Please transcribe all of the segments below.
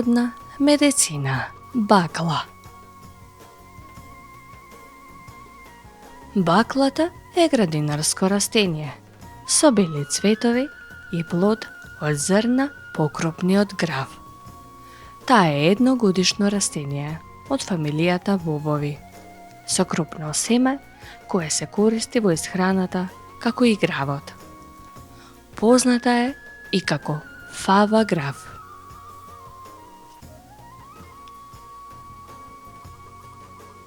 народна медицина бакла. Баклата е градинарско растение со бели цветови и плод од зрна покропни од грав. Таа е едногодишно растение од фамилијата бобови, со крупно семе кое се користи во исхраната како и гравот. Позната е и како фава грав.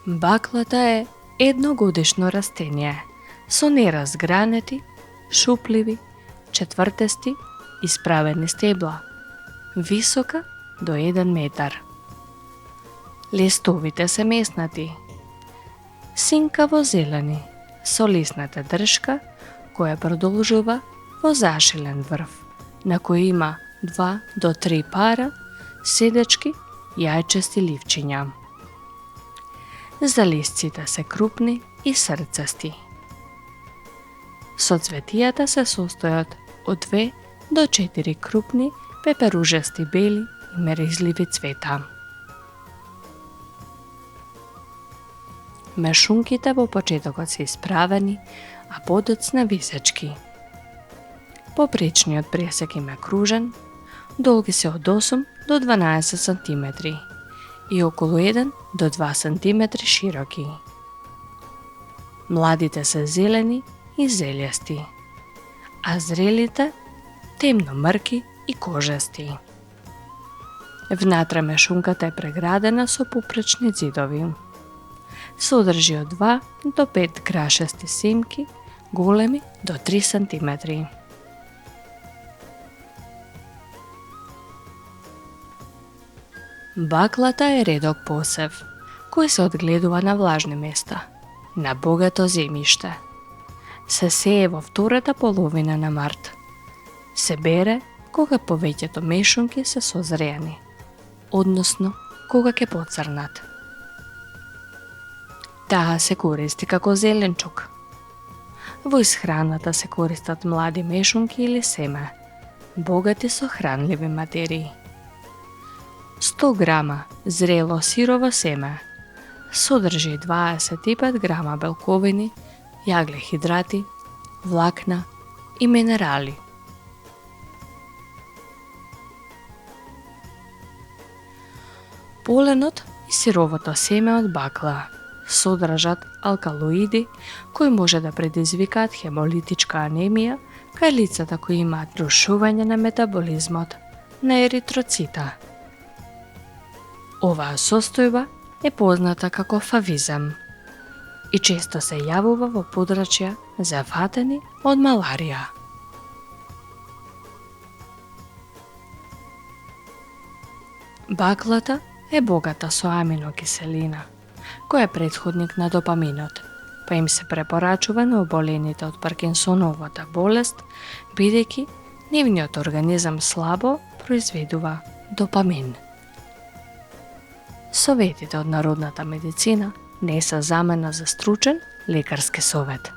Баклата е едногодишно растение со неразгранети, шупливи, четвртести, исправени стебла, висока до 1 метар. Листовите се меснати, синкаво зелени, со лисната дршка која продолжува во зашилен врв, на кој има 2 до 3 пара седечки јајчести ливчиња. Залисците се крупни и срцасти. Соцветијата се состојат од 2 до 4 крупни пеперужасти бели и меризливи цвета. Мешунките во почетокот се исправени, а подоцна висечки. Попречниот пресек им е кружен, долги се од 8 до 12 см и околу 1 до 2 см широки. Младите се зелени и зелјасти, а зрелите темно мрки и кожасти. Внатре мешунката е преградена со попречни ѕидови. Содржи од 2 до 5 крашести семки, големи до 3 см. Баклата е редок посев, кој се одгледува на влажни места, на богато земјиште. Се сее во втората половина на март. Се бере кога повеќето мешунки се созреани, односно кога ќе поцрнат. Таа се користи како зеленчук. Во исхраната се користат млади мешунки или семе, богати со хранливи материи. 100 грама зрело сирово семе содржи 25 грама белковини, јаглехидрати, влакна и минерали. Поленот и сировото семе од бакла содржат алкалоиди кои може да предизвикаат хемолитичка анемија кај лицата кои имаат нарушување на метаболизмот на еритроцита. Оваа состојба е позната како фавизам и често се јавува во подрачја зафатени од маларија. Баклата е богата со аминокиселина, која е претходник на допаминот, па им се препорачува на оболените од Паркинсоновата болест, бидејќи нивниот организам слабо произведува допамин. Советите од народната медицина не се замена за стручен лекарски совет.